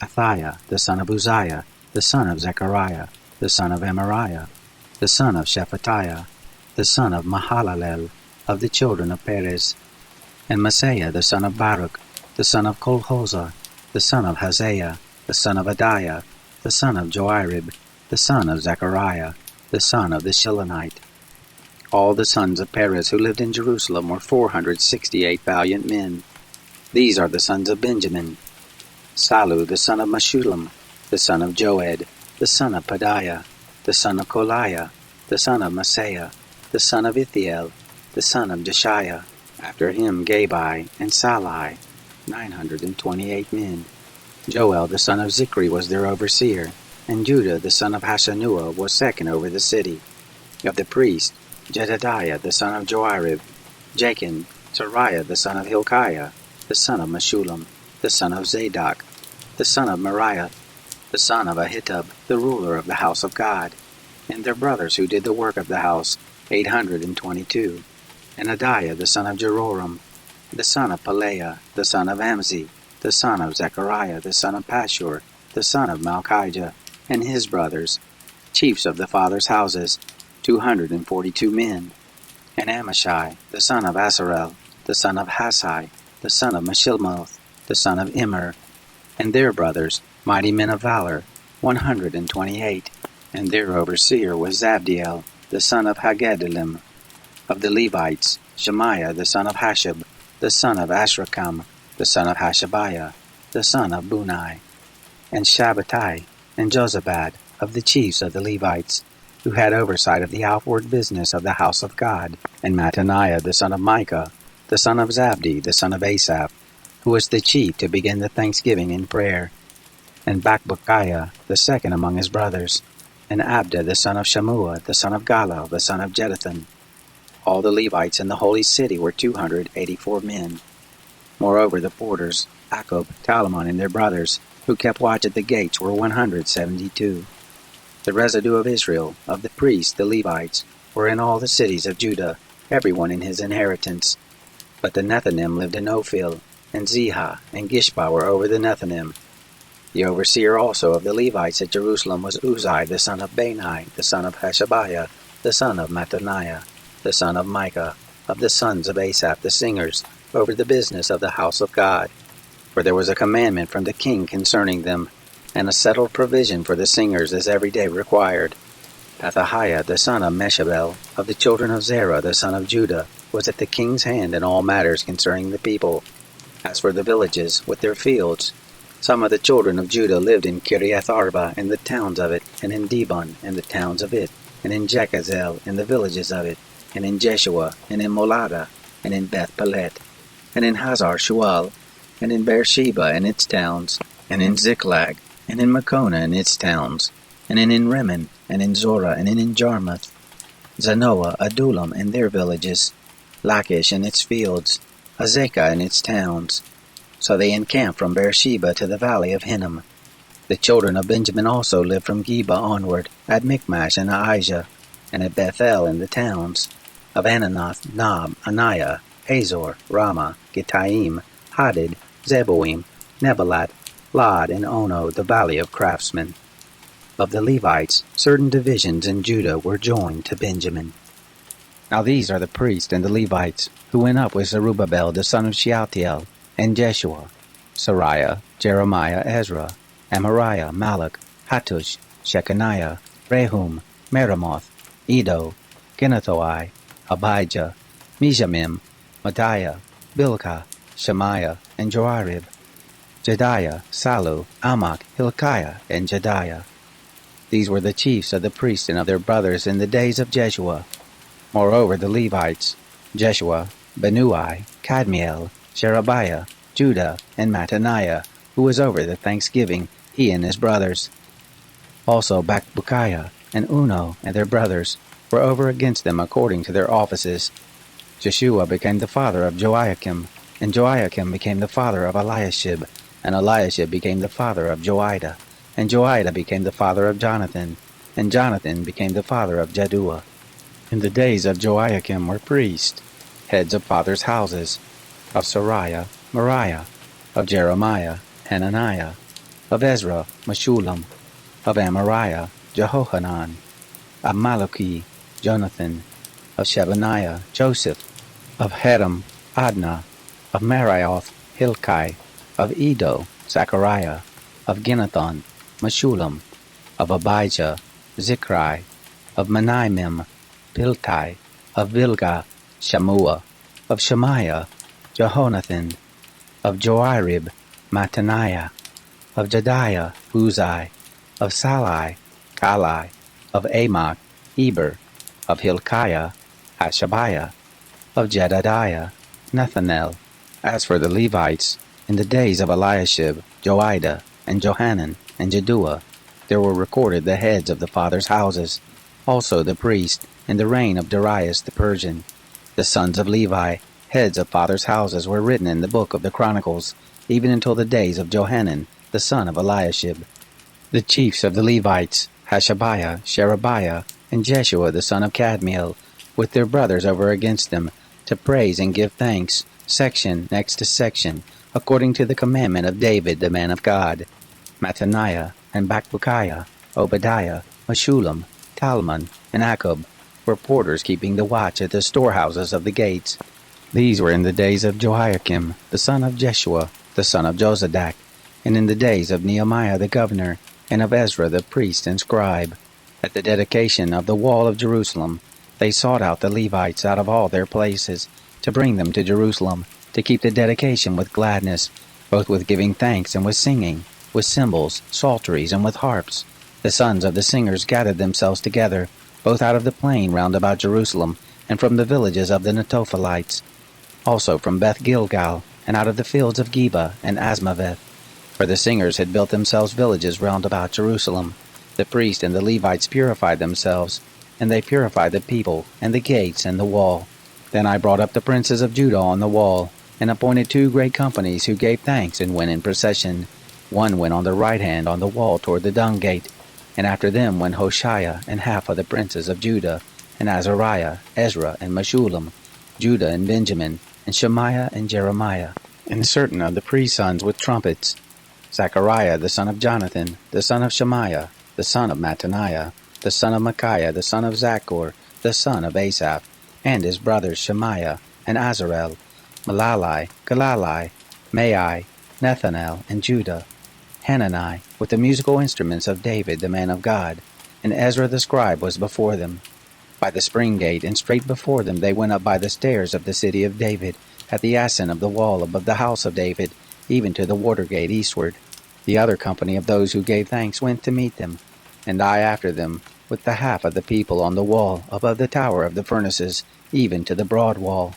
Athiah, the son of Uzziah, the son of Zechariah, the son of Amariah, the son of Shephatiah, the son of Mahalalel, of the children of Perez, and Maaseiah, the son of Baruch, the son of Kolhozah, the son of Haziah, the son of Adiah, the son of Joarib, the son of Zechariah, the son of the Shilonite. All the sons of Perez who lived in Jerusalem were 468 valiant men. These are the sons of Benjamin: Salu, the son of Meshullam, the son of Joed, the son of Pedaiah, the son of Koliah, the son of Maaseiah, the son of Ithiel, the son of Jeshiah. After him Gabai and Salai, 928 men. Joel, the son of Zichri, was their overseer, and Judah, the son of Hashanuah, was second over the city. Of the priests, Jedediah, the son of Joarib, Jachin, Sariah, the son of Hilkiah, the son of Meshullam, the son of Zadok, the son of Meriah, the son of Ahitub, the ruler of the house of God, and their brothers who did the work of the house, 822, and Adiah, the son of Jeroram, the son of Pelaiah, the son of Amzi, the son of Zechariah, the son of Pashur, the son of Malchijah, and his brothers, chiefs of the fathers' houses, 242 men, and Amashai, the son of Asarel, the son of Hasai, the son of Meshilmoth, the son of Immer, and their brothers, mighty men of valor, 128, and their overseer was Zabdiel, the son of Haggedalim. Of the Levites, Shemaiah, the son of Hashab, the son of Ashrakam, the son of Hashabiah, the son of Bunai, and Shabbatai, and Jozabad, of the chiefs of the Levites, who had oversight of the outward business of the house of God, and Mattaniah, the son of Micah, the son of Zabdi, the son of Asaph, who was the chief to begin the thanksgiving in prayer, and Bakbukiah, the second among his brothers, and Abda, the son of Shammua, the son of Galal, the son of Jeduthun. All the Levites in the holy city were 284 men. Moreover, the porters, Akub, Talmon, and their brothers, who kept watch at the gates, were 172. The residue of Israel, of the priests, the Levites, were in all the cities of Judah, everyone in his inheritance. But the Nethinim lived in Ophel, and Zihah, and Gishpa were over the Nethinim. The overseer also of the Levites at Jerusalem was Uzzi, the son of Bani, the son of Hashabiah, the son of Mattaniah, the son of Micah, of the sons of Asaph the singers over the business of the house of God. For there was a commandment from the king concerning them, and a settled provision for the singers as every day required. Pethahiah the son of Meshabel, of the children of Zerah the son of Judah, was at the king's hand in all matters concerning the people. As for the villages, with their fields, some of the children of Judah lived in Kiriath Arba and the towns of it, and in Dibon and the towns of it, and in Jekazel and the villages of it, and in Jeshua, and in Molada, and in Beth Pelet, and in Hazar Shual, and in Beersheba and its towns, and in Ziklag, and in Makona and its towns, and in Rimmon, and in Zorah, and in Jarmuth, Zanoah, Adullam and their villages, Lachish and its fields, Azekah and its towns. So they encamped from Beersheba to the valley of Hinnom. The children of Benjamin also lived from Geba onward, at Michmash and Aijah, and at Bethel in the towns of Ananoth, Nob, Aniah, Hazor, Ramah, Gittaim, Hadid, Zeboim, Nebalat, Lod, and Ono, the valley of craftsmen. Of the Levites, certain divisions in Judah were joined to Benjamin. Now these are the priests and the Levites, who went up with Zerubbabel the son of Shealtiel, and Jeshua, Sariah, Jeremiah, Ezra, Amariah, Malach, Hattush, Shechaniah, Rehum, Meremoth, Edo, Ginnathoi, Abijah, Mizamim, Madiah, Bilkah, Shemaiah, and Joarib, Jediah, Salu, Amok, Hilkiah, and Jediah. These were the chiefs of the priests and of their brothers in the days of Jeshua. Moreover the Levites, Jeshua, Benui, Kadmiel, Sherebiah, Judah, and Mattaniah, who was over the thanksgiving, he and his brothers. Also Bakbukiah and Uno and their brothers were over against them according to their offices. Jeshua became the father of Joiakim, and Joiakim became the father of Eliashib, and Eliashib became the father of Joiada, and Joiada became the father of Jonathan, and Jonathan became the father of Jaddua. In the days of Joiakim were priests, heads of fathers' houses, of Sariah, Moriah, of Jeremiah, Hananiah, of Ezra, Meshullam, of Amariah, Jehohanan, of Malachi, Jonathan, of Shebaniah, Joseph, of Hedam, Adnah, of Marioth, Hilkai, of Edo, Zechariah, of Ginnathon, Meshullam, of Abijah, Zichri, of Menaimim, Piltai, of Bilgah, Shammua, of Shemaiah, Jehonathan, of Joarib, Mattaniah, of Jediah, Uzai, of Salai, Kalai, of Amok, Eber, of Hilkiah, Hashabiah, of Jedediah, Nethanel. As for the Levites, in the days of Eliashib, Joiada, and Johanan, and Jaddua, there were recorded the heads of the fathers' houses, also the priest, in the reign of Darius the Persian. The sons of Levi, heads of fathers' houses, were written in the book of the Chronicles, even until the days of Johanan, the son of Eliashib. The chiefs of the Levites, Hashabiah, Sherebiah, and Jeshua the son of Kadmiel, with their brothers over against them, to praise and give thanks, section next to section, according to the commandment of David the man of God. Mattaniah, and Bakbukiah, Obadiah, Meshullam, Talmon, and Akub were porters keeping the watch at the storehouses of the gates. These were in the days of Joiakim, the son of Jeshua, the son of Jozadak, and in the days of Nehemiah the governor, and of Ezra the priest and scribe. At the dedication of the wall of Jerusalem, they sought out the Levites out of all their places, to bring them to Jerusalem, to keep the dedication with gladness, both with giving thanks and with singing, with cymbals, psalteries, and with harps. The sons of the singers gathered themselves together, both out of the plain round about Jerusalem, and from the villages of the Netophilites, also from Beth Gilgal, and out of the fields of Geba and Asmaveth. For the singers had built themselves villages round about Jerusalem. The priests and the Levites purified themselves, and they purified the people, and the gates, and the wall. Then I brought up the princes of Judah on the wall, and appointed 2 great companies who gave thanks and went in procession. One went on the right hand on the wall toward the dung gate, and after them went Hoshea and half of the princes of Judah, and Azariah, Ezra, and Meshullam, Judah and Benjamin, and Shemaiah and Jeremiah, and certain of the priest's sons with trumpets, Zechariah the son of Jonathan, the son of Shemaiah, the son of Mattaniah, the son of Micaiah, the son of Zachor, the son of Asaph, and his brothers Shemaiah, and Azarel, Malalai, Galalai, Mai, Nethanel, and Judah, Hanani, with the musical instruments of David the man of God, and Ezra the scribe was before them. By the spring gate, and straight before them they went up by the stairs of the city of David, at the ascent of the wall above the house of David, even to the water gate eastward. The other company of those who gave thanks went to meet them, and I after them, with the half of the people on the wall, above the tower of the furnaces, even to the broad wall,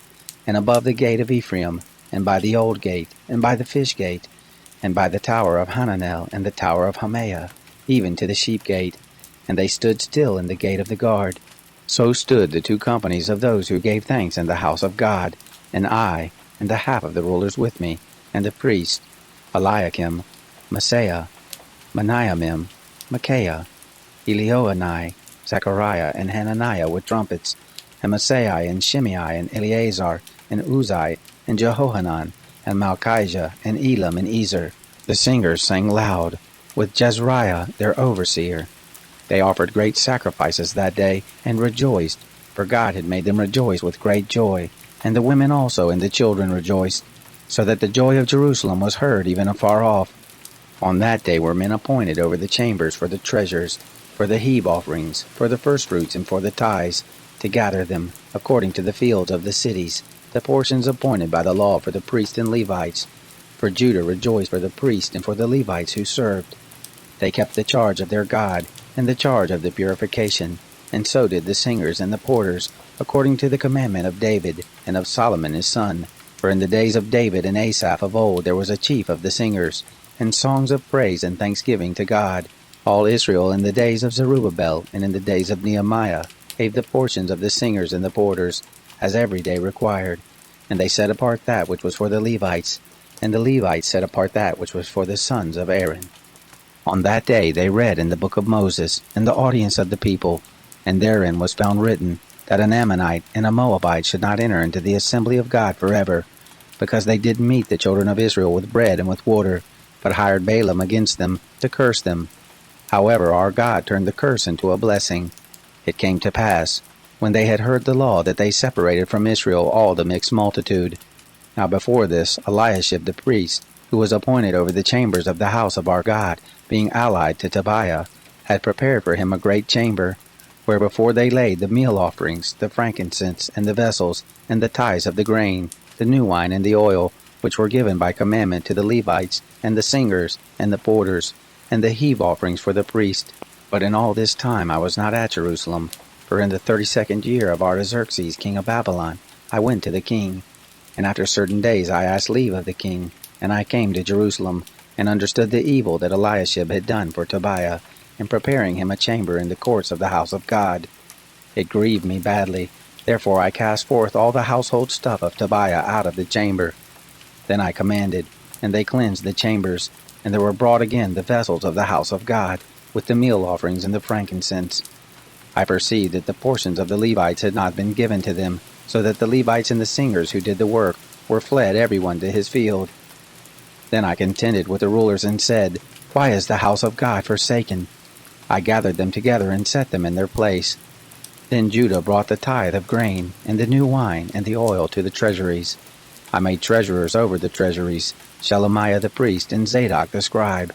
and above the gate of Ephraim, and by the old gate, and by the fish gate, and by the tower of Hananel, and the tower of Hamaiah, even to the sheep gate, and they stood still in the gate of the guard. So stood the two companies of those who gave thanks in the house of God, and I, and the half of the rulers with me, and the priests, Eliakim, Maaseiah, Meniamim, Micaiah, Elioenai, Zechariah, and Hananiah with trumpets, and Maaseiah, and Shimei, and Eleazar, and Uzai, and Jehohanan, and Malchijah, and Elam, and Ezer. The singers sang loud, with Jezreiah their overseer. They offered great sacrifices that day, and rejoiced, for God had made them rejoice with great joy, and the women also and the children rejoiced, so that the joy of Jerusalem was heard even afar off. On that day were men appointed over the chambers for the treasures, for the heave offerings, for the firstfruits, and for the tithes, to gather them, according to the fields of the cities, the portions appointed by the law for the priests and Levites. For Judah rejoiced for the priests and for the Levites who served. They kept the charge of their God, and the charge of the purification, and so did the singers and the porters, according to the commandment of David, and of Solomon his son. For in the days of David and Asaph of old there was a chief of the singers, and songs of praise and thanksgiving to God. All Israel in the days of Zerubbabel, and in the days of Nehemiah, gave the portions of the singers and the porters, as every day required. And they set apart that which was for the Levites, and the Levites set apart that which was for the sons of Aaron. On that day they read in the book of Moses, in the audience of the people, and therein was found written, that an Ammonite and a Moabite should not enter into the assembly of God forever, because they did meet the children of Israel with bread and with water, but hired Balaam against them, to curse them. However our God turned the curse into a blessing. It came to pass, when they had heard the law, that they separated from Israel all the mixed multitude. Now before this, Eliashib the priest, who was appointed over the chambers of the house of our God, being allied to Tobiah, had prepared for him a great chamber, where before they laid the meal offerings, the frankincense, and the vessels, and the tithes of the grain, the new wine, and the oil, which were given by commandment to the Levites, and the singers, and the porters, and the heave offerings for the priest. But in all this time I was not at Jerusalem, for in the 32nd year of Artaxerxes king of Babylon I went to the king, and after certain days I asked leave of the king, and I came to Jerusalem, and understood the evil that Eliashib had done for Tobiah, in preparing him a chamber in the courts of the house of God. It grieved me badly, therefore I cast forth all the household stuff of Tobiah out of the chamber. Then I commanded, and they cleansed the chambers, and there were brought again the vessels of the house of God, with the meal offerings and the frankincense. I perceived that the portions of the Levites had not been given to them, so that the Levites and the singers who did the work were fled every one to his field. Then I contended with the rulers and said, Why is the house of God forsaken? I gathered them together and set them in their place. Then Judah brought the tithe of grain, and the new wine, and the oil to the treasuries. I made treasurers over the treasuries, Shelemiah the priest, and Zadok the scribe,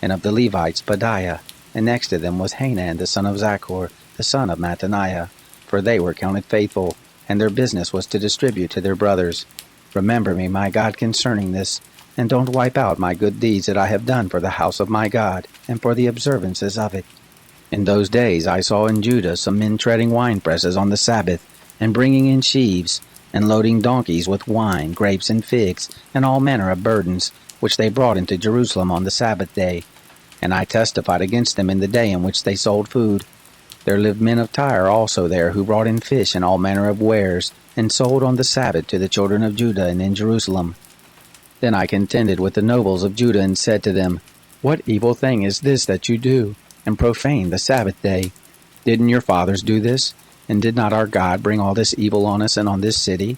and of the Levites Pedaiah, and next to them was Hanan the son of Zaccur, the son of Mattaniah, for they were counted faithful, and their business was to distribute to their brothers. Remember me, my God, concerning this, and don't wipe out my good deeds that I have done for the house of my God, and for the observances of it. In those days I saw in Judah some men treading winepresses on the Sabbath, and bringing in sheaves, and loading donkeys with wine, grapes, and figs, and all manner of burdens, which they brought into Jerusalem on the Sabbath day. And I testified against them in the day in which they sold food. There lived men of Tyre also there, who brought in fish and all manner of wares, and sold on the Sabbath to the children of Judah and in Jerusalem. Then I contended with the nobles of Judah, and said to them, What evil thing is this that you do, and profane the Sabbath day? Didn't your fathers do this? And did not our God bring all this evil on us and on this city?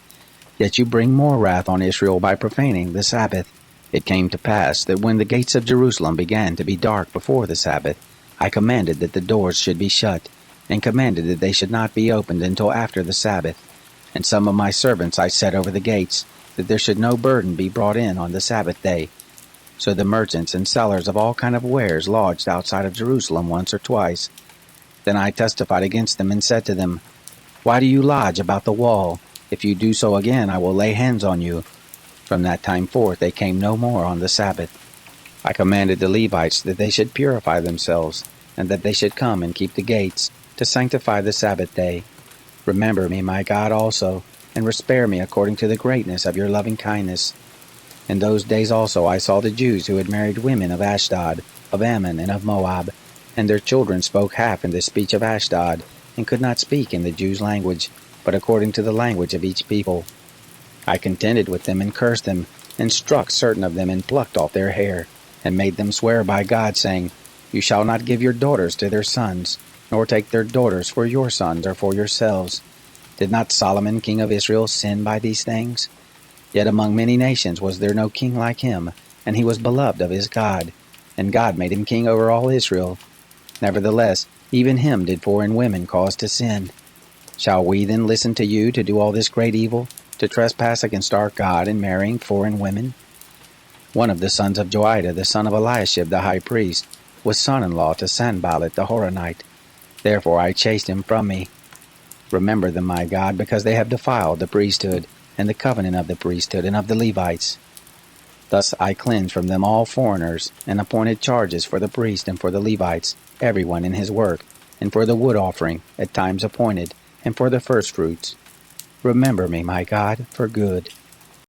Yet you bring more wrath on Israel by profaning the Sabbath. It came to pass that when the gates of Jerusalem began to be dark before the Sabbath, I commanded that the doors should be shut, and commanded that they should not be opened until after the Sabbath. And some of my servants I set over the gates, that there should no burden be brought in on the Sabbath day. So the merchants and sellers of all kind of wares lodged outside of Jerusalem once or twice. Then I testified against them and said to them, Why do you lodge about the wall? If you do so again, I will lay hands on you. From that time forth they came no more on the Sabbath. I commanded the Levites that they should purify themselves, and that they should come and keep the gates, to sanctify the Sabbath day. Remember me, my God, also, and spare me according to the greatness of your loving kindness. In those days also I saw the Jews who had married women of Ashdod, of Ammon, and of Moab, and their children spoke half in the speech of Ashdod, and could not speak in the Jews' language, but according to the language of each people. I contended with them and cursed them, and struck certain of them and plucked off their hair, and made them swear by God, saying, You shall not give your daughters to their sons, nor take their daughters for your sons or for yourselves. Did not Solomon king of Israel sin by these things? Yet among many nations was there no king like him, and he was beloved of his God, and God made him king over all Israel. Nevertheless, even him did foreign women cause to sin. Shall we then listen to you to do all this great evil, to trespass against our God in marrying foreign women? One of the sons of Joiada, the son of Eliashib the high priest, was son-in-law to Sanballat the Horonite. Therefore I chased him from me. Remember them, my God, because they have defiled the priesthood, and the covenant of the priesthood, and of the Levites. Thus I cleansed from them all foreigners, and appointed charges for the priest and for the Levites, everyone in his work, and for the wood offering, at times appointed, and for the firstfruits. Remember me, my God, for good.